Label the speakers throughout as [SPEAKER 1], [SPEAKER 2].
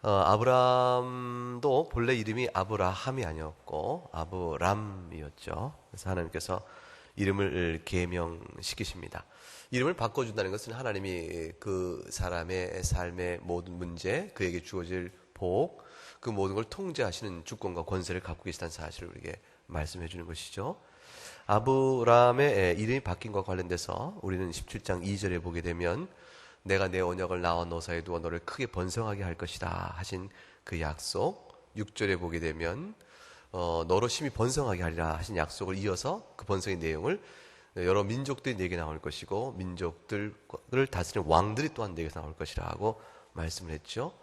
[SPEAKER 1] 아브람도 본래 이름이 아브라함이 아니었고 아브람이었죠. 그래서 하나님께서 이름을 계명시키십니다. 이름을 바꿔준다는 것은 하나님이 그 사람의 삶의 모든 문제, 그에게 주어질 복, 그 모든 걸 통제하시는 주권과 권세를 갖고 계시다는 사실을 우리에게 말씀해 주는 것이죠. 아브람의 이름이 바뀐 것과 관련돼서 우리는 17장 2절에 보게 되면 내가 내 언약을 나와 너 사이에 두어 너를 크게 번성하게 할 것이다 하신 그 약속, 6절에 보게 되면 너로 심히 번성하게 하리라 하신 약속을 이어서 그 번성의 내용을 여러 민족들이 내게 나올 것이고 민족들을 다스리는 왕들이 또한 내게 나올 것이라 하고 말씀을 했죠.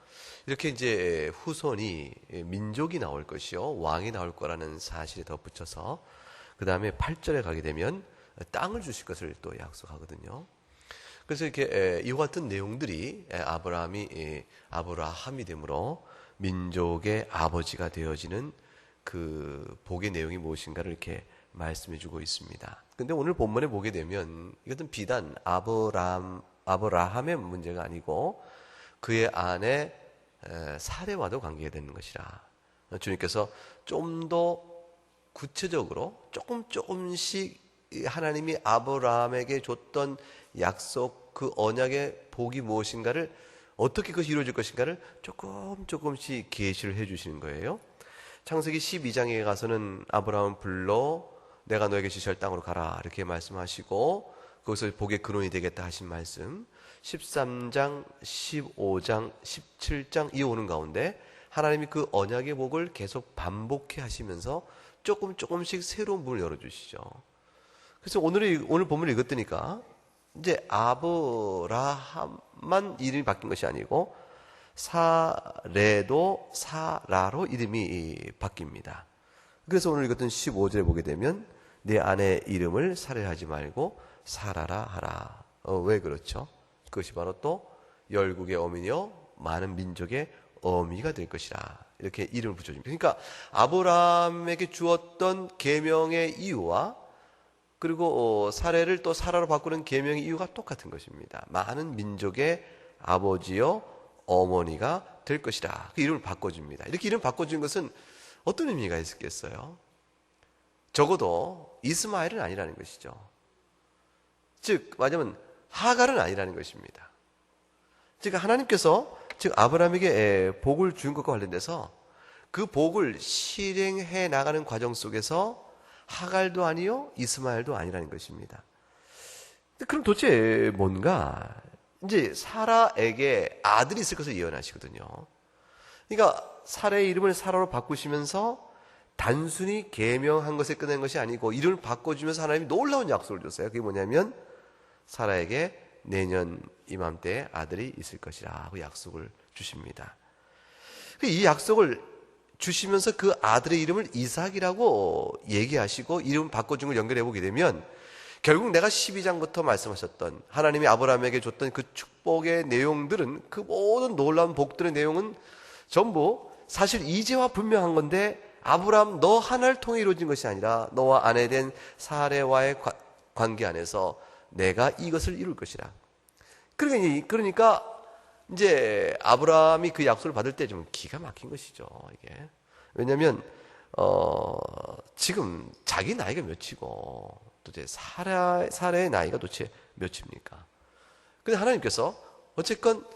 [SPEAKER 1] 이렇게 이제 후손이 민족이 나올 것이요 왕이 나올 거라는 사실에 덧붙여서 그 다음에 8절에 가게 되면 땅을 주실 것을 또 약속하거든요. 그래서 이렇게 이와 같은 내용들이 아브라함이 되므로 민족의 아버지가 되어지는 그 복의 내용이 무엇인가를 이렇게 말씀해주고 있습니다. 근데 오늘 본문에 보게 되면 이것은 비단 아브라함의 문제가 아니고 그의 아내 사레와도 관계가 되는 것이라. 주님께서 좀 더 구체적으로 조금씩 하나님이 아브라함에게 줬던 약속, 그 언약의 복이 무엇인가를, 어떻게 그것이 이루어질 것인가를 조금씩 계시를 해주시는 거예요. 창세기 12장에 가서는 아브라함을 불러 내가 너에게 지시할 땅으로 가라 이렇게 말씀하시고 거기서 복의 근원이 되겠다 하신 말씀, 13장, 15장, 17장 이어오는 가운데 하나님이 그 언약의 복을 계속 반복해 하시면서 조금씩 새로운 문을 열어주시죠. 그래서 오늘 본문을 읽었더니까 이제 아브라함만 이름이 바뀐 것이 아니고 사레도 사라로 이름이 바뀝니다. 그래서 오늘 읽었던 15절에 보게 되면 내 아내 이름을 사레하지 말고 사라라 하라. 왜 그렇죠? 그것이 바로 또 열국의 어미요 많은 민족의 어미가 될 것이라 이렇게 이름을 붙여줍니다. 그러니까 아브라함에게 주었던 계명의 이유와 그리고 사레를 또 사라로 바꾸는 계명의 이유가 똑같은 것입니다. 많은 민족의 아버지요 어머니가 될 것이라 그 이름을 바꿔줍니다. 이렇게 이름 바꿔준 것은 어떤 의미가 있었겠어요? 적어도 이스마엘은 아니라는 것이죠. 즉 말하자면 하갈은 아니라는 것입니다. 즉 하나님께서 즉 아브라함에게 복을 준 것과 관련돼서 그 복을 실행해 나가는 과정 속에서 하갈도 아니요 이스마엘도 아니라는 것입니다. 그럼 도대체 뭔가 이제 사라에게 아들이 있을 것을 예언하시거든요. 그러니까 사라의 이름을 사라로 바꾸시면서 단순히 계명한 것에 끝낸 것이 아니고 이름을 바꿔주면서 하나님이 놀라운 약속을 줬어요. 그게 뭐냐면 사라에게 내년 이맘때에 아들이 있을 것이라 하고 약속을 주십니다. 이 약속을 주시면서 그 아들의 이름을 이삭이라고 얘기하시고 이름 바꿔준 걸 연결해 보게 되면 결국 내가 12장부터 말씀하셨던 하나님이 아브라함에게 줬던 그 축복의 내용들은 그 모든 놀라운 복들의 내용은 전부 사실 이제와 분명한 건데 아브라함 너 하나를 통해 이루어진 것이 아니라 너와 아내 된 사레와의 관계 안에서 내가 이것을 이룰 것이라. 그러니까 이제 아브라함이 그 약속을 받을 때 좀 기가 막힌 것이죠. 이게 왜냐하면 지금 자기 나이가 몇이고 도대체 사라의 나이가 도대체 몇입니까? 근데 하나님께서 어쨌건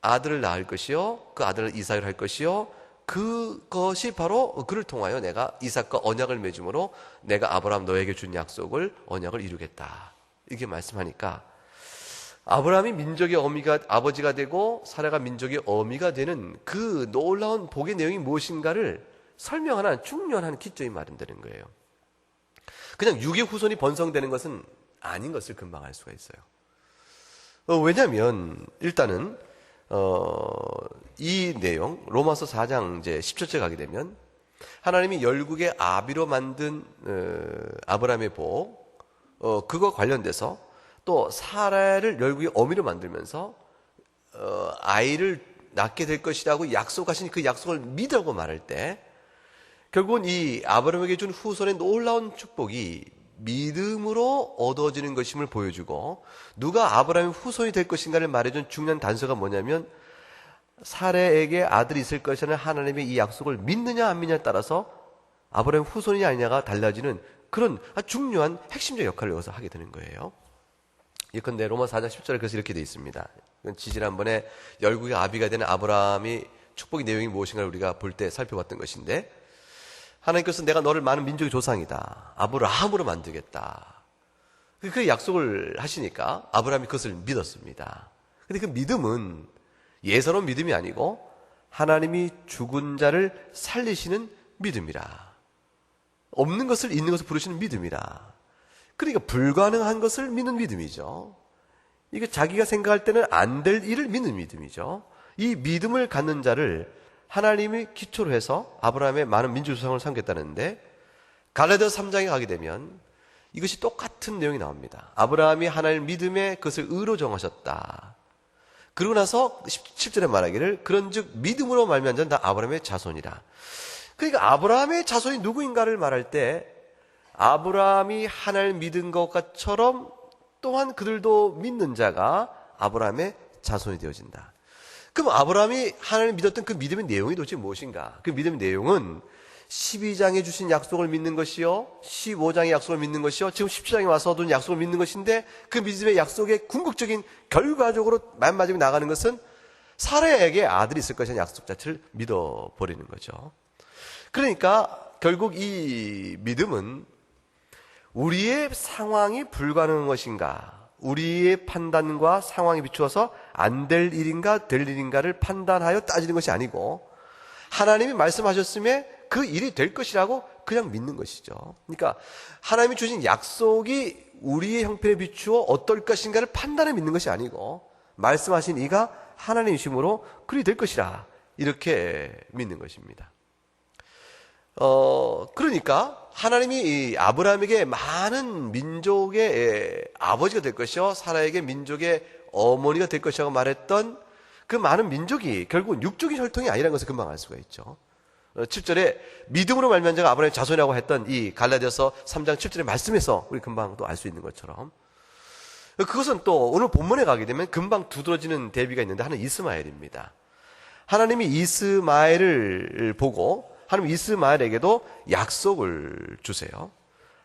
[SPEAKER 1] 아들을 낳을 것이요 그 아들을 이삭을 할 것이요 그것이 바로 그를 통하여 내가 이삭과 언약을 맺음으로 내가 아브라함 너에게 준 약속을 언약을 이루겠다 이렇게 말씀하니까 아브라함이 민족의 아버지가 되고 사라가 민족의 어미가 되는 그 놀라운 복의 내용이 무엇인가를 설명하는 중요한 기점이 마련되는 거예요. 그냥 육의 후손이 번성되는 것은 아닌 것을 금방 알 수가 있어요. 왜냐하면 일단은 이 내용 로마서 4장 이제 10절째 가게 되면 하나님이 열국의 아비로 만든 아브라함의 복 그거 관련돼서 또 사라를 열국의 어미로 만들면서 아이를 낳게 될 것이라고 약속하신 그 약속을 믿으라고 말할 때 결국은 이 아브라함에게 준 후손의 놀라운 축복이 믿음으로 얻어지는 것임을 보여주고 누가 아브라함의 후손이 될 것인가를 말해준 중요한 단서가 뭐냐면 사레에게 아들이 있을 것이라는 하나님의 이 약속을 믿느냐 안 믿느냐에 따라서 아브라함 후손이냐 아니냐가 달라지는 그런 아주 중요한 핵심적 역할을 여기서 하게 되는 거예요. 예컨대 로마 4장 10절에 그래서 이렇게 되어 있습니다. 지지난번에 열국의 아비가 되는 아브라함이 축복의 내용이 무엇인가를 우리가 볼 때 살펴봤던 것인데, 하나님께서 내가 너를 많은 민족의 조상이다, 아브라함으로 만들겠다, 그 약속을 하시니까 아브라함이 그것을 믿었습니다. 근데 그 믿음은 예사로운 믿음이 아니고 하나님이 죽은 자를 살리시는 믿음이라, 없는 것을 있는 것을 부르시는 믿음이라. 그러니까 불가능한 것을 믿는 믿음이죠. 이게 자기가 생각할 때는 안 될 일을 믿는 믿음이죠. 이 믿음을 갖는 자를 하나님이 기초로 해서 아브라함의 많은 민족 조상을 삼겠다는데, 갈라디아서 3장에 가게 되면 이것이 똑같은 내용이 나옵니다. 아브라함이 하나님 믿음에 그것을 의로 정하셨다. 그러고 나서 17절에 말하기를 그런즉 믿음으로 말미암은 자는 다 아브라함의 자손이라. 그러니까 아브라함의 자손이 누구인가를 말할 때 아브라함이 하나님을 믿은 것처럼 또한 그들도 믿는 자가 아브라함의 자손이 되어진다. 그럼 아브라함이 하나님을 믿었던 그 믿음의 내용이 도대체 무엇인가? 그 믿음의 내용은 12장에 주신 약속을 믿는 것이요, 15장의 약속을 믿는 것이요, 지금 17장에 와서 얻은 약속을 믿는 것인데, 그 믿음의 약속의 궁극적인 결과적으로 마지막에 나가는 것은 사라에게 아들이 있을 것이라는 약속 자체를 믿어버리는 거죠. 그러니까 결국 이 믿음은 우리의 상황이 불가능한 것인가, 우리의 판단과 상황에 비추어서 안 될 일인가 될 일인가를 판단하여 따지는 것이 아니고, 하나님이 말씀하셨음에 그 일이 될 것이라고 그냥 믿는 것이죠. 그러니까 하나님이 주신 약속이 우리의 형편에 비추어 어떨 것인가를 판단해 믿는 것이 아니고, 말씀하신 이가 하나님이심으로 그리 될 것이라 이렇게 믿는 것입니다. 그러니까 하나님이 이 아브라함에게 많은 민족의 아버지가 될 것이요, 사라에게 민족의 어머니가 될 것이라고 말했던 그 많은 민족이 결국은 육적인 혈통이 아니라는 것을 금방 알 수가 있죠. 7절에 믿음으로 말미암은 자가 아브라함의 자손이라고 했던 이 갈라디아서 3장 7절의 말씀에서 우리 금방 또 알 수 있는 것처럼, 그것은 또 오늘 본문에 가게 되면 금방 두드러지는 대비가 있는데, 하나는 이스마엘입니다. 하나님이 이스마엘을 보고 하나님 이스마엘에게도 약속을 주세요.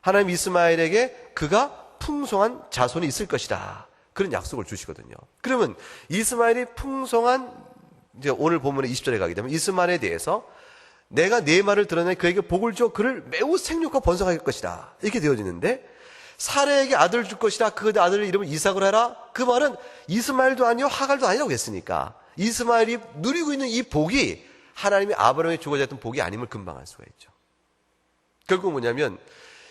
[SPEAKER 1] 하나님 이스마엘에게 그가 풍성한 자손이 있을 것이다, 그런 약속을 주시거든요. 그러면 이스마엘이 풍성한, 이제 오늘 본문의 20절에 가게 되면 이스마엘에 대해서 내가 네 말을 들어내 그에게 복을 줘 그를 매우 생육하고 번성하게 할 것이다, 이렇게 되어지는데, 사레에게 아들을 줄 것이다, 그 아들의 이름을 이삭을 해라, 그 말은 이스마엘도 아니요 하갈도 아니라고 했으니까 이스마엘이 누리고 있는 이 복이 하나님이 아브라함에게 주고자 했던 복이 아님을 금방 알 수가 있죠. 결국 뭐냐면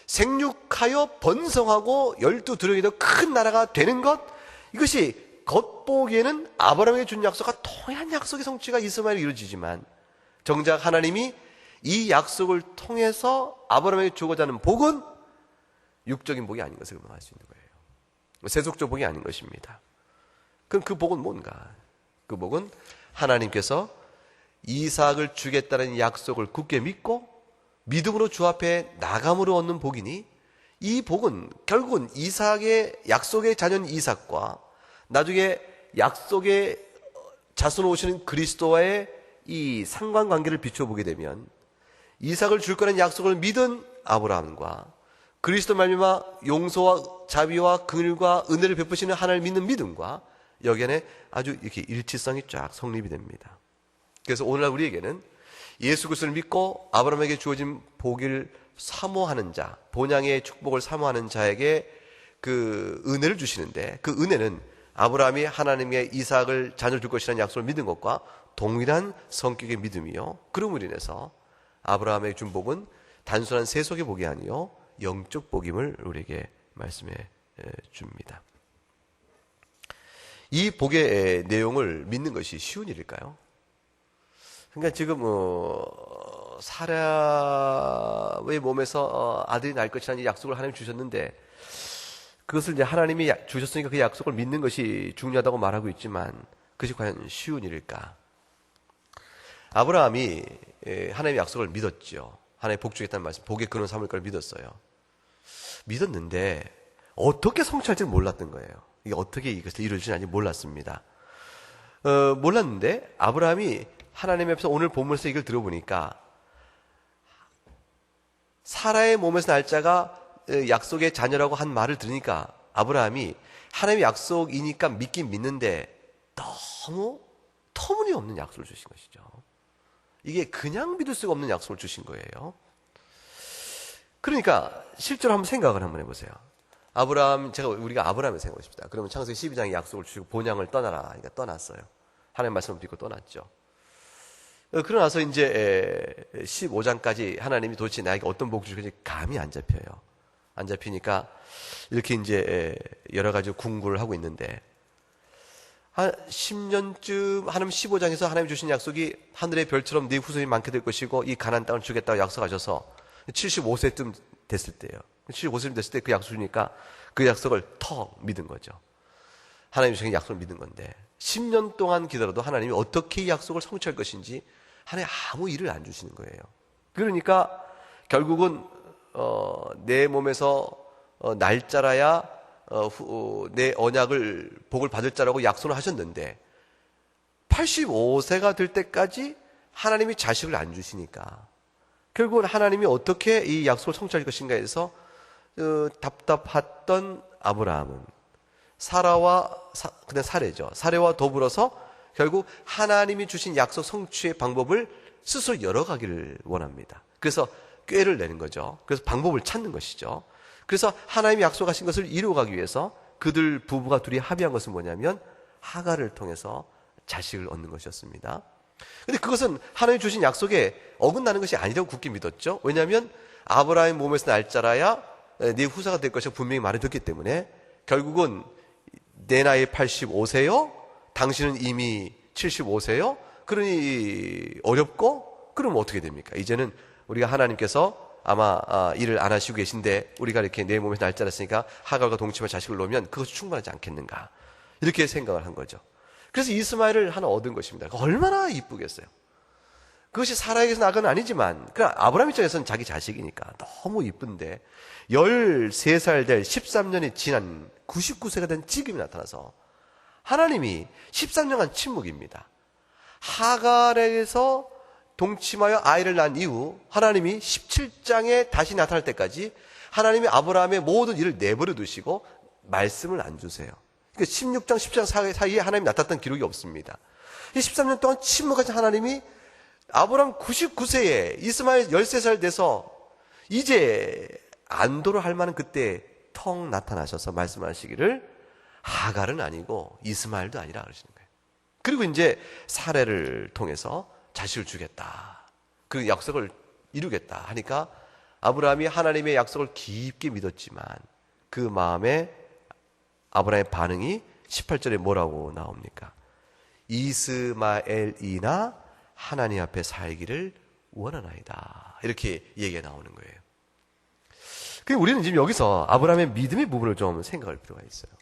[SPEAKER 1] 생육하여 번성하고 12두령이 더 큰 나라가 되는 것, 이것이 겉보기에는 아브라함에게 준 약속과 동일한 약속의 성취가 이스마엘에 이루어지지만, 정작 하나님이 이 약속을 통해서 아브라함에게 주고자 하는 복은 육적인 복이 아닌 것을 금방 알 수 있는 거예요. 세속적 복이 아닌 것입니다. 그럼 그 복은 뭔가? 그 복은 하나님께서 이삭을 주겠다는 약속을 굳게 믿고 믿음으로 주 앞에 나감으로 얻는 복이니, 이 복은 결국은 이삭의 약속의 자녀인 이삭과 나중에 약속의 자손으로 오시는 그리스도와의 이 상관관계를 비춰보게 되면, 이삭을 줄 거라는 약속을 믿은 아브라함과 그리스도 말미암아 용서와 자비와 긍휼과 은혜를 베푸시는 하나님을 믿는 믿음과 여기 안에 아주 이렇게 일치성이 쫙 성립이 됩니다. 그래서 오늘날 우리에게는 예수 그리스도를 믿고 아브라함에게 주어진 복을 사모하는 자, 본향의 축복을 사모하는 자에게 그 은혜를 주시는데, 그 은혜는 아브라함이 하나님의 이삭을 자녀를 줄 것이라는 약속을 믿은 것과 동일한 성격의 믿음이요, 그럼으로 인해서 아브라함에게 준 복은 단순한 세속의 복이 아니요 영적 복임을 우리에게 말씀해 줍니다. 이 복의 내용을 믿는 것이 쉬운 일일까요? 그러니까 지금 사라의 몸에서 아들이 날 것이라는 약속을 하나님 주셨는데, 그것을 이제 하나님이 주셨으니까 그 약속을 믿는 것이 중요하다고 말하고 있지만, 그것이 과연 쉬운 일일까? 아브라함이 하나님의 약속을 믿었죠. 하나님의 복 주겠다는 말씀, 복의 근원 삼을 걸 믿었어요. 믿었는데 어떻게 성취할지를 몰랐던 거예요. 이게 어떻게 이것을 이루어지는지 몰랐습니다. 몰랐는데 아브라함이 하나님 앞에서 오늘 본문에서 이걸 들어보니까 사라의 몸에서 날짜가 약속의 자녀라고 한 말을 들으니까 아브라함이 하나님의 약속이니까 믿긴 믿는데 너무 터무니없는 약속을 주신 것이죠. 이게 그냥 믿을 수가 없는 약속을 주신 거예요. 그러니까 실제로 한번 생각을 한번 해보세요. 우리가 아브라함을 생각해 봅시다. 그러면 창세기 12장에 약속을 주시고 본향을 떠나라. 그러니까 떠났어요. 하나님 말씀을 믿고 떠났죠. 그러고 나서 이제 15장까지 하나님이 도대체 나에게 어떤 복을 주실지 감이 안 잡혀요. 안 잡히니까 이렇게 이제 여러 가지 궁구를 하고 있는데 한 10년쯤 하나님 15장에서 하나님 주신 약속이 하늘의 별처럼 네 후손이 많게 될 것이고 이 가나안 땅을 주겠다고 약속하셔서 75세쯤 됐을 때예요. 75세쯤 됐을 때 그 약속 주니까 그 약속을 턱 믿은 거죠. 하나님 주신 약속을 믿은 건데 10년 동안 기다려도 하나님이 어떻게 이 약속을 성취할 것인지 하나님 아무 일을 안 주시는 거예요. 그러니까 결국은 내 몸에서 날짜라야 내 언약을 복을 받을 자라고 약속을 하셨는데 85세가 될 때까지 하나님이 자식을 안 주시니까 결국은 하나님이 어떻게 이 약속을 성취할 것인가 해서 답답했던 아브라함은 그냥 사례죠. 사례와 더불어서 결국 하나님이 주신 약속 성취의 방법을 스스로 열어가기를 원합니다. 그래서 꾀를 내는 거죠. 그래서 방법을 찾는 것이죠. 그래서 하나님이 약속하신 것을 이루어가기 위해서 그들 부부가 둘이 합의한 것은 뭐냐면 하갈을 통해서 자식을 얻는 것이었습니다. 근데 그것은 하나님이 주신 약속에 어긋나는 것이 아니라고 굳게 믿었죠. 왜냐하면 아브라함의 몸에서 날짜라야 네 후사가 될 것이라고 분명히 말해줬기 때문에 결국은 내 나이 85세요? 당신은 이미 75세요? 그러니 어렵고 그러면 어떻게 됩니까? 이제는 우리가 하나님께서 아마 일을 안 하시고 계신데 우리가 이렇게 내 몸에서 날짜를 했으니까 하갈과 동침할 자식을 놓으면 그것이 충분하지 않겠는가 이렇게 생각을 한 거죠. 그래서 이스마엘을 하나 얻은 것입니다. 얼마나 이쁘겠어요. 그것이 사라에게서 낙은 아니지만 그냥 아브라함 입장에서는 자기 자식이니까 너무 이쁜데 13살 될 13년이 지난 99세가 된 지금이 나타나서 하나님이 13년간 침묵입니다. 하갈에게서 동침하여 아이를 낳은 이후 하나님이 17장에 다시 나타날 때까지 하나님이 아브라함의 모든 일을 내버려 두시고 말씀을 안 주세요. 그러니까 16장, 17장 사이에 하나님이 나타났던 기록이 없습니다. 이 13년 동안 침묵하신 하나님이 아브라함 99세에 이스마엘 13살 돼서 이제 안도를 할 만한 그때 턱 나타나셔서 말씀하시기를 하갈은 아니고 이스마엘도 아니라 그러시는 거예요. 그리고 이제 사례를 통해서 자식을 주겠다. 그 약속을 이루겠다 하니까 아브라함이 하나님의 약속을 깊게 믿었지만 그 마음에 아브라함의 반응이 18절에 뭐라고 나옵니까? 이스마엘이나 하나님 앞에 살기를 원하나이다. 이렇게 얘기가 나오는 거예요. 그러니까 우리는 지금 여기서 아브라함의 믿음의 부분을 좀 생각할 필요가 있어요.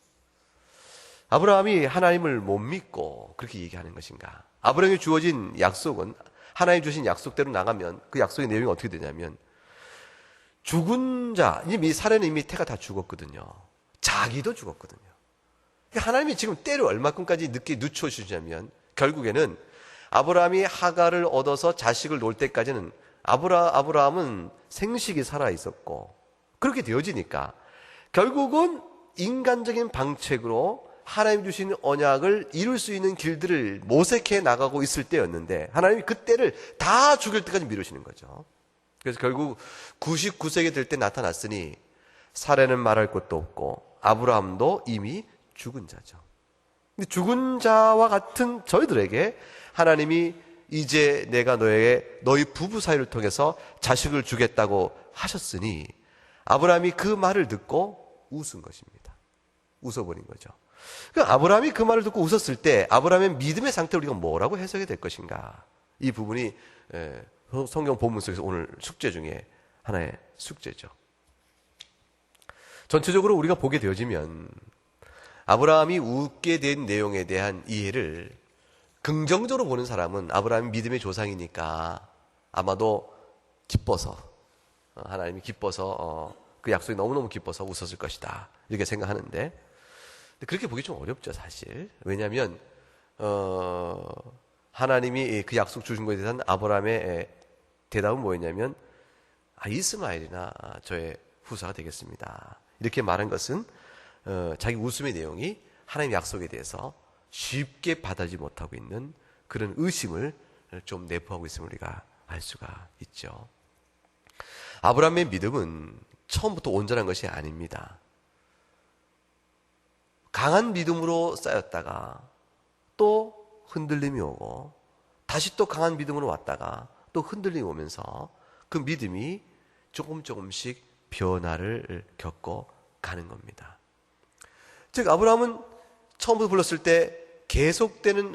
[SPEAKER 1] 아브라함이 하나님을 못 믿고 그렇게 얘기하는 것인가? 아브라함이 주어진 약속은 하나님 주신 약속대로 나가면 그 약속의 내용이 어떻게 되냐면 죽은 자, 이미 사례는 이미 태가 다 죽었거든요. 자기도 죽었거든요. 그러니까 하나님이 지금 때를 얼마큼까지 늦게 늦춰주시냐면 결국에는 아브라함이 하갈을 얻어서 자식을 놓을 때까지는 아브라함은 생식이 살아있었고 그렇게 되어지니까 결국은 인간적인 방책으로 하나님 주신 언약을 이룰 수 있는 길들을 모색해 나가고 있을 때였는데 하나님이 그때를 다 죽일 때까지 미루시는 거죠. 그래서 결국 99세가 될 때 나타났으니 사례는 말할 것도 없고 아브라함도 이미 죽은 자죠. 근데 죽은 자와 같은 저희들에게 하나님이 이제 내가 너에게 너희 부부 사이를 통해서 자식을 주겠다고 하셨으니 아브라함이 그 말을 듣고 웃은 것입니다. 웃어버린 거죠. 아브라함이 그 말을 듣고 웃었을 때 아브라함의 믿음의 상태를 우리가 뭐라고 해석이 될 것인가? 이 부분이 성경 본문 속에서 오늘 숙제 중에 하나의 숙제죠. 전체적으로 우리가 보게 되어지면 아브라함이 웃게 된 내용에 대한 이해를 긍정적으로 보는 사람은 아브라함이 믿음의 조상이니까 아마도 기뻐서 하나님이 기뻐서 그 약속이 너무너무 기뻐서 웃었을 것이다 이렇게 생각하는데 그렇게 보기 좀 어렵죠 사실. 왜냐하면 하나님이 그 약속 주신 것에 대한 아브라함의 대답은 뭐였냐면 이스마엘이나 저의 후사가 되겠습니다. 이렇게 말한 것은 자기 웃음의 내용이 하나님 약속에 대해서 쉽게 받아들이지 못하고 있는 그런 의심을 좀 내포하고 있음을 우리가 알 수가 있죠. 아브라함의 믿음은 처음부터 온전한 것이 아닙니다. 강한 믿음으로 쌓였다가 또 흔들림이 오고 다시 또 강한 믿음으로 왔다가 또 흔들림이 오면서 그 믿음이 조금씩 변화를 겪어 가는 겁니다. 즉 아브라함은 처음부터 불렀을 때 계속되는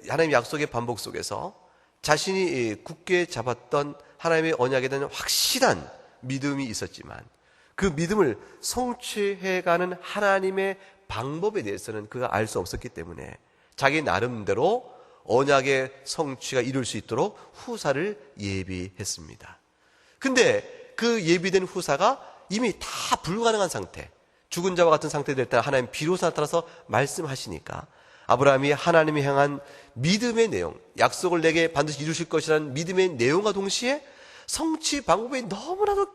[SPEAKER 1] 하나님의 약속의 반복 속에서 자신이 굳게 잡았던 하나님의 언약에 대한 확실한 믿음이 있었지만 그 믿음을 성취해가는 하나님의 방법에 대해서는 그가 알 수 없었기 때문에 자기 나름대로 언약의 성취가 이룰 수 있도록 후사를 예비했습니다. 근데 그 예비된 후사가 이미 다 불가능한 상태, 죽은 자와 같은 상태가 될 때 하나님 비로소 나타나서 말씀하시니까 아브라함이 하나님을 향한 믿음의 내용, 약속을 내게 반드시 이루실 것이라는 믿음의 내용과 동시에 성취 방법이 너무나도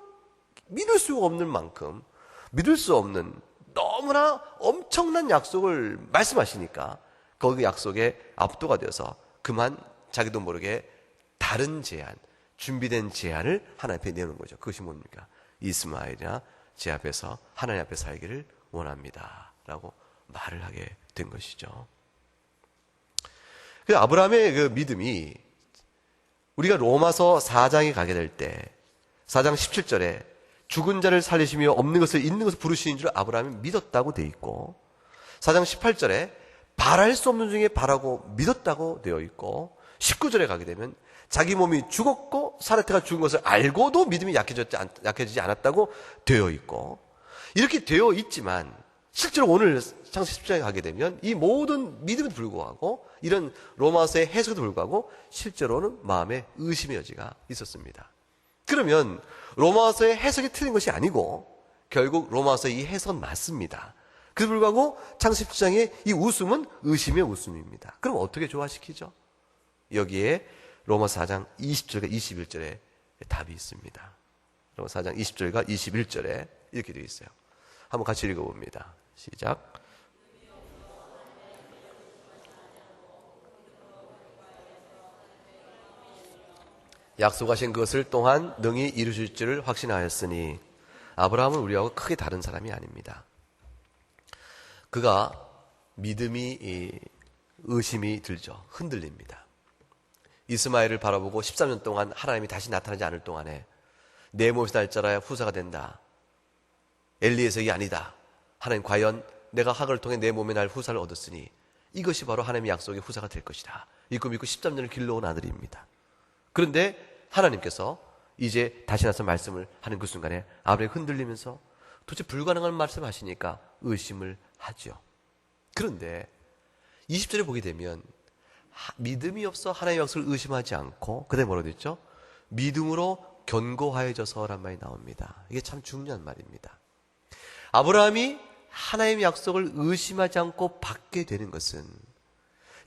[SPEAKER 1] 믿을 수 없는 만큼 믿을 수 없는 너무나 엄청난 약속을 말씀하시니까 거기 약속에 압도가 되어서 그만 자기도 모르게 다른 제안, 준비된 제안을 하나님 앞에 내놓는 거죠. 그것이 뭡니까? 이스마엘이나 제 앞에서 하나님 앞에 살기를 원합니다 라고 말을 하게 된 것이죠. 그래서 아브라함의 그 믿음이 우리가 로마서 4장에 가게 될 때 4장 17절에 죽은 자를 살리시며 없는 것을 있는 것을 부르시는 줄 아브라함이 믿었다고 되어 있고 4장 18절에 바랄 수 없는 중에 바라고 믿었다고 되어 있고 19절에 가게 되면 자기 몸이 죽었고 사르테가 죽은 것을 알고도 믿음이 약해지지 않았다고 되어 있고 이렇게 되어 있지만 실제로 오늘 창세기 10장에 가게 되면 이 모든 믿음에도 불구하고 이런 로마서의 해석에도 불구하고 실제로는 마음에 의심의 여지가 있었습니다. 그러면 로마서의 해석이 틀린 것이 아니고 결국 로마서의 이 해석은 맞습니다. 그래도 불구하고 창세기 10장의 이 웃음은 의심의 웃음입니다. 그럼 어떻게 조화시키죠? 여기에 로마서 4장 20절과 21절에 답이 있습니다. 로마서 4장 20절과 21절에 이렇게 되어 있어요. 한번 같이 읽어봅니다. 시작. 약속하신 그것을 또한 능히 이루실 줄을 확신하였으니 아브라함은 우리하고 크게 다른 사람이 아닙니다. 그가 믿음이 의심이 들죠. 흔들립니다. 이스마엘을 바라보고 13년 동안 하나님이 다시 나타나지 않을 동안에 내 몸에서 날짜라야 후사가 된다. 엘리에색이 아니다. 하나님 과연 내가 학을 통해 내 몸에 날 후사를 얻었으니 이것이 바로 하나님의 약속의 후사가 될 것이다. 믿고 13년을 길러온 아들입니다. 그런데 하나님께서 이제 다시 나서 말씀을 하는 그 순간에 아브라함이 흔들리면서 도대체 불가능한 말씀을 하시니까 의심을 하죠. 그런데 20절에 보게 되면 믿음이 없어 하나님의 약속을 의심하지 않고 그다음에 뭐라고 됐죠? 믿음으로 견고하여져서란 말이 나옵니다. 이게 참 중요한 말입니다. 아브라함이 하나님의 약속을 의심하지 않고 받게 되는 것은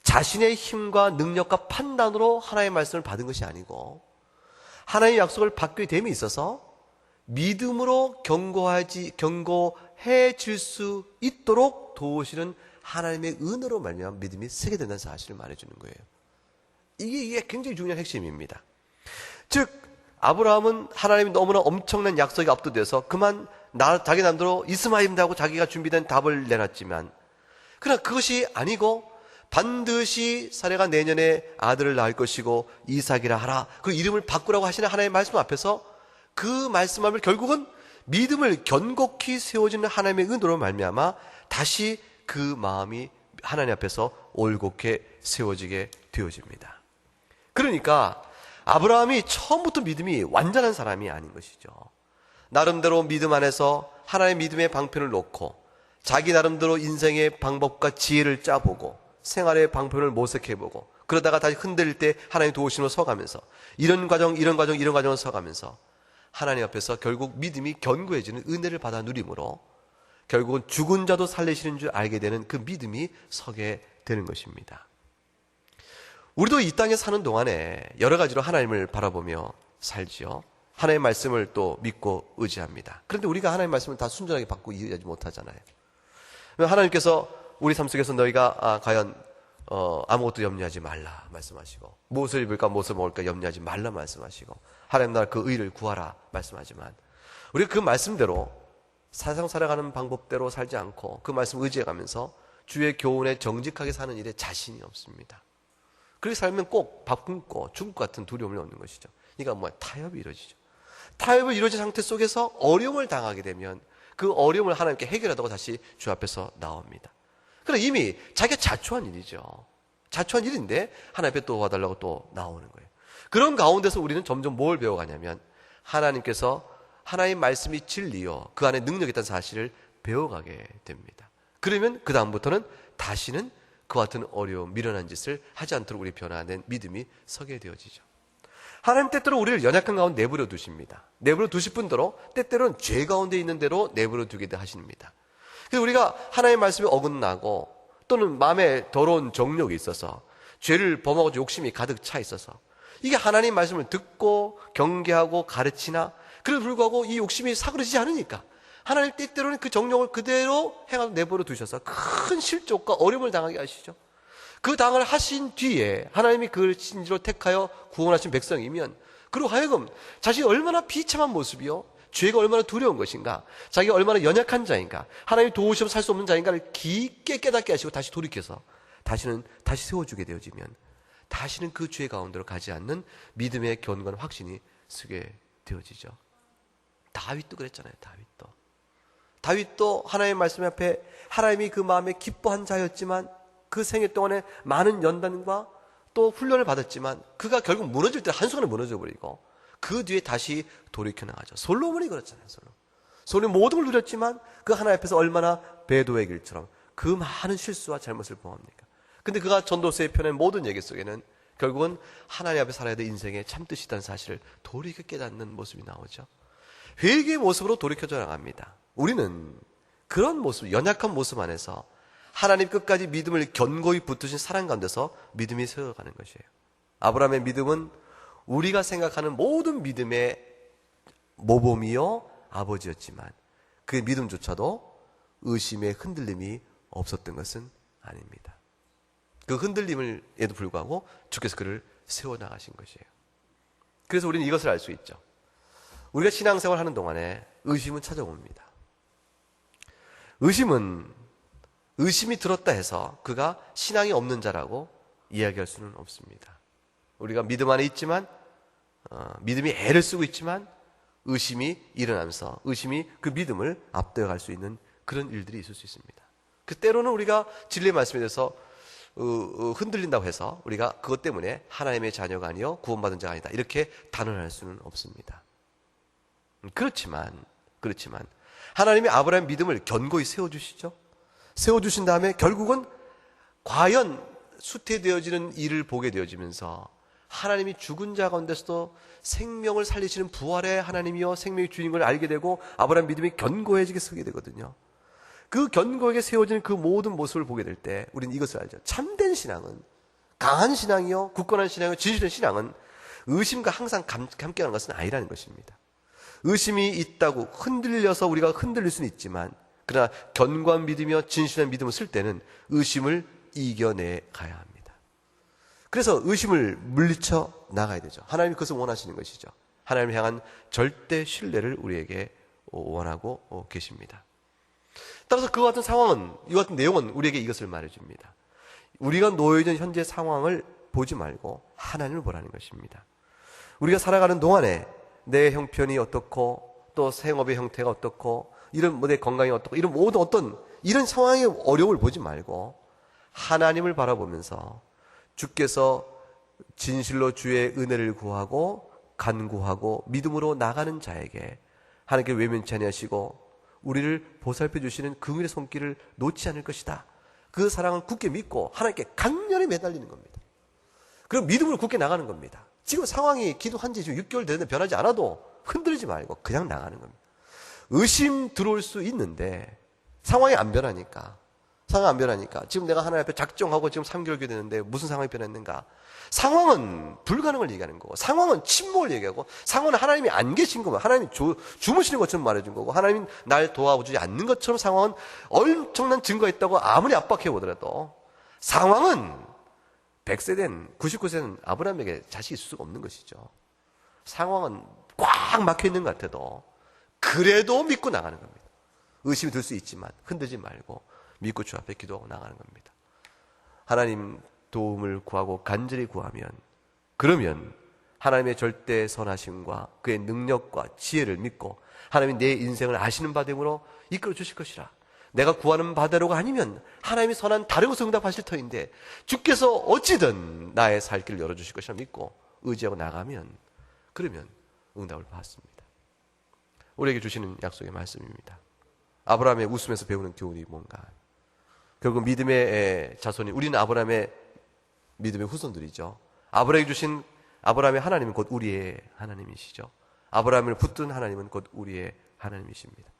[SPEAKER 1] 자신의 힘과 능력과 판단으로 하나님의 말씀을 받은 것이 아니고 하나님의 약속을 받게 됨에 있어서 믿음으로 견고해질 수 있도록 도우시는 하나님의 은혜로 말미암아 믿음이 서게 된다는 사실을 말해주는 거예요. 이게 굉장히 중요한 핵심입니다. 즉 아브라함은 하나님이 너무나 엄청난 약속에 압도돼서 그만 자기 남대로 이스마엘입니다 하고 자기가 준비된 답을 내놨지만 그러나 그것이 아니고 반드시 사레가 내년에 아들을 낳을 것이고 이삭이라 하라. 그 이름을 바꾸라고 하시는 하나님의 말씀 앞에서 그 말씀 앞을 결국은 믿음을 견고히 세워지는 하나님의 은혜로 말미암아 다시 그 마음이 하나님 앞에서 올곧게 세워지게 되어집니다. 그러니까 아브라함이 처음부터 믿음이 완전한 사람이 아닌 것이죠. 나름대로 믿음 안에서 하나님의 믿음의 방편을 놓고 자기 나름대로 인생의 방법과 지혜를 짜보고 생활의 방편을 모색해보고 그러다가 다시 흔들릴 때 하나님 도우심으로 서가면서 이런 과정을 서가면서 하나님 앞에서 결국 믿음이 견고해지는 은혜를 받아 누림으로 결국은 죽은 자도 살리시는 줄 알게 되는 그 믿음이 서게 되는 것입니다. 우리도 이 땅에 사는 동안에 여러 가지로 하나님을 바라보며 살지요. 하나님의 말씀을 또 믿고 의지합니다. 그런데 우리가 하나님의 말씀을 다 순전하게 받고 이해하지 못하잖아요. 하나님께서 우리 삶 속에서 너희가 과연 아무것도 염려하지 말라 말씀하시고, 무엇을 입을까 무엇을 먹을까 염려하지 말라 말씀하시고, 하나님 나라 그 의를 구하라 말씀하지만, 우리가 그 말씀대로 세상 살아가는 방법대로 살지 않고 그 말씀 의지해가면서 주의 교훈에 정직하게 사는 일에 자신이 없습니다. 그렇게 살면 꼭 밥 굶고 죽을 것 같은 두려움을 얻는 것이죠. 그러니까 타협이 이루어지죠. 타협을 이루어진 상태 속에서 어려움을 당하게 되면 그 어려움을 하나님께 해결하다가 다시 주 앞에서 나옵니다. 그럼 이미 자기가 자초한 일이죠. 자초한 일인데 하나님 앞에 또 도와달라고 또 나오는 거예요. 그런 가운데서 우리는 점점 뭘 배워가냐면, 하나님께서 하나님의 말씀이 진리요 그 안에 능력이 있다는 사실을 배워가게 됩니다. 그러면 그 다음부터는 다시는 그와 같은 어려움, 미련한 짓을 하지 않도록 우리 변화된 믿음이 서게 되어지죠. 하나님 때때로 우리를 연약한 가운데 내버려 두십니다. 내버려 두실 뿐더러 때때로는 죄 가운데 있는 대로 내버려 두기도 하십니다. 그래서 우리가 하나님의 말씀에 어긋나고 또는 마음에 더러운 정욕이 있어서 죄를 범하고 욕심이 가득 차 있어서 이게 하나님 말씀을 듣고 경계하고 가르치나, 그래도 불구하고 이 욕심이 사그러지지 않으니까 하나님 때때로는 그 정욕을 그대로 행하고 내버려 두셔서 큰 실족과 어려움을 당하게 하시죠. 그 당을 하신 뒤에 하나님이 그를 진지로 택하여 구원하신 백성이면 그로 하여금 자신이 얼마나 비참한 모습이요, 죄가 얼마나 두려운 것인가, 자기가 얼마나 연약한 자인가, 하나님이 도우시면 살 수 없는 자인가를 깊게 깨닫게 하시고 다시 돌이켜서 다시 세워주게 되어지면 다시는 그 죄 가운데로 가지 않는 믿음의 견고한 확신이 서게 되어지죠. 다윗도 그랬잖아요. 다윗도 하나님의 말씀 앞에 하나님이 그 마음에 기뻐한 자였지만 그 생애 동안에 많은 연단과 또 훈련을 받았지만 그가 결국 무너질 때 한순간에 무너져 버리고 그 뒤에 다시 돌이켜 나가죠. 솔로몬이 그렇잖아요. 솔로몬이 모든 걸 누렸지만 그 하나님 앞에서 얼마나 배도의 길처럼 그 많은 실수와 잘못을 범합니까? 근데 그가 전도서에 펴낸 모든 얘기 속에는 결국은 하나님 앞에 살아야 될 인생의 참뜻이 있다는 사실을 돌이켜 깨닫는 모습이 나오죠. 회개의 모습으로 돌이켜져 나갑니다. 우리는 그런 모습, 연약한 모습 안에서 하나님 끝까지 믿음을 견고히 붙드신 사랑 가운데서 믿음이 세워가는 것이에요. 아브라함의 믿음은 우리가 생각하는 모든 믿음의 모범이요 아버지였지만 그 믿음조차도 의심의 흔들림이 없었던 것은 아닙니다. 그 흔들림에도 불구하고 주께서 그를 세워나가신 것이에요. 그래서 우리는 이것을 알 수 있죠. 우리가 신앙생활 하는 동안에 의심은 찾아옵니다. 의심이 들었다 해서 그가 신앙이 없는 자라고 이야기할 수는 없습니다. 우리가 믿음 안에 있지만 믿음이 애를 쓰고 있지만 의심이 일어나면서 의심이 그 믿음을 앞도어 갈 수 있는 그런 일들이 있을 수 있습니다. 그 때로는 우리가 진리의 말씀에 대해서 흔들린다고 해서 우리가 그것 때문에 하나님의 자녀가 아니요 구원받은 자가 아니다 이렇게 단언할 수는 없습니다. 그렇지만 하나님이 아브라함의 믿음을 견고히 세워주시죠. 세워주신 다음에 결국은 과연 수태되어지는 일을 보게 되어지면서 하나님이 죽은 자 가운데서도 생명을 살리시는 부활의 하나님이요 생명의 주인을 알게 되고 아브라함 믿음이 견고해지게 서게 되거든요. 그 견고하게 세워지는 그 모든 모습을 보게 될 때 우리는 이것을 알죠. 참된 신앙은, 강한 신앙이요 굳건한 신앙이요 진실된 신앙은 의심과 항상 함께하는 것은 아니라는 것입니다. 의심이 있다고 흔들려서 우리가 흔들릴 수는 있지만 그러나 견고한 믿음이요 진실한 믿음을 쓸 때는 의심을 이겨내 가야 합니다. 그래서 의심을 물리쳐 나가야 되죠. 하나님이 그것을 원하시는 것이죠. 하나님을 향한 절대 신뢰를 우리에게 원하고 계십니다. 따라서 그와 같은 상황은, 이와 같은 내용은 우리에게 이것을 말해줍니다. 우리가 놓여있는 현재 상황을 보지 말고 하나님을 보라는 것입니다. 우리가 살아가는 동안에 내 형편이 어떻고 또 생업의 형태가 어떻고 이런 내 건강이 어떻고 이런 모든 어떤 이런 상황의 어려움을 보지 말고 하나님을 바라보면서 주께서 진실로 주의 은혜를 구하고 간구하고 믿음으로 나가는 자에게 하나님께 외면치 아니하시고 우리를 보살펴 주시는 긍휼의 손길을 놓지 않을 것이다. 그 사랑을 굳게 믿고 하나님께 강렬히 매달리는 겁니다. 그럼 믿음으로 굳게 나가는 겁니다. 지금 상황이 기도한 지 6개월 되는데 변하지 않아도 흔들리지 말고 그냥 나가는 겁니다. 의심 들어올 수 있는데 상황이 안 변하니까 상황 안 변하니까. 지금 내가 하나님 앞에 작정하고 지금 3개월 되는데 무슨 상황이 변했는가? 상황은 불가능을 얘기하는 거고, 상황은 침묵을 얘기하고, 상황은 하나님이 안 계신 거고, 하나님이 주무시는 것처럼 말해준 거고, 하나님이 날 도와주지 않는 것처럼 상황은 엄청난 증거가 있다고 아무리 압박해 보더라도, 상황은 100세된 99세는 아브라함에게 자식이 있을 수가 없는 것이죠. 상황은 꽉 막혀 있는 것 같아도 그래도 믿고 나가는 겁니다. 의심이 들 수 있지만 흔들지 말고 믿고 주 앞에 기도하고 나가는 겁니다. 하나님 도움을 구하고 간절히 구하면, 그러면 하나님의 절대 선하심과 그의 능력과 지혜를 믿고 하나님이 내 인생을 아시는 바됨으로 이끌어 주실 것이라. 내가 구하는 바대로가 아니면 하나님이 선한 다른 것을 응답하실 터인데 주께서 어찌든 나의 살 길을 열어주실 것이라 믿고 의지하고 나가면, 그러면 응답을 받습니다. 우리에게 주시는 약속의 말씀입니다. 아브라함의 웃음에서 배우는 교훈이 뭔가? 결국 믿음의 자손이, 우리는 아브라함의 믿음의 후손들이죠. 아브라함에게 주신 아브라함의 하나님은 곧 우리의 하나님이시죠. 아브라함을 붙든 하나님은 곧 우리의 하나님이십니다.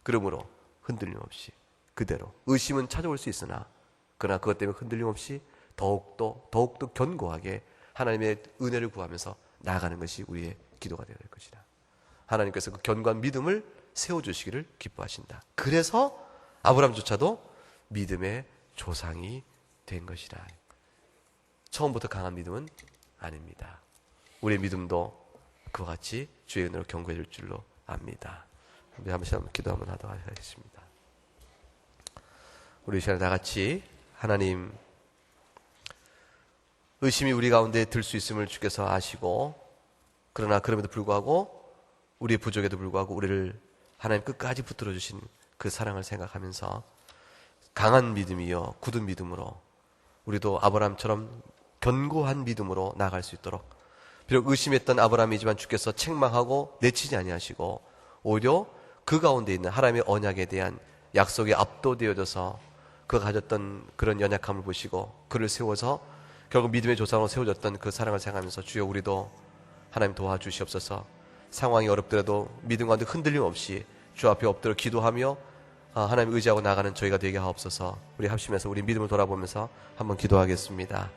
[SPEAKER 1] 그러므로 흔들림 없이 그대로, 의심은 찾아올 수 있으나 그러나 그것 때문에 흔들림 없이 더욱더 견고하게 하나님의 은혜를 구하면서 나아가는 것이 우리의 기도가 되어야 될 것이다. 하나님께서 그 견고한 믿음을 세워주시기를 기뻐하신다. 그래서 아브라함조차도 믿음의 조상이 된 것이다. 처음부터 강한 믿음은 아닙니다. 우리의 믿음도 그와 같이 주의 은혜로 견고해질 줄로 압니다. 우리 한 번씩 기도 한번 하도록 하겠습니다. 우리 이 시간에 다 같이 하나님, 의심이 우리 가운데 들 수 있음을 주께서 아시고, 그러나 그럼에도 불구하고 우리의 부족에도 불구하고 우리를 하나님 끝까지 붙들어 주신 그 사랑을 생각하면서 강한 믿음이요 굳은 믿음으로 우리도 아브라함처럼 견고한 믿음으로 나아갈 수 있도록, 비록 의심했던 아브라함이지만 주께서 책망하고 내치지 아니하시고 오히려 그 가운데 있는 하나님의 언약에 대한 약속에 압도되어져서 그가 가졌던 그런 연약함을 보시고 그를 세워서 결국 믿음의 조상으로 세워졌던 그 사랑을 생각하면서 주여 우리도 하나님 도와주시옵소서. 상황이 어렵더라도 믿음 가운데 흔들림 없이 주 앞에 엎드려 기도하며 하나님 의지하고 나가는 저희가 되게 하옵소서. 우리 합심해서 우리 믿음을 돌아보면서 한번 기도하겠습니다.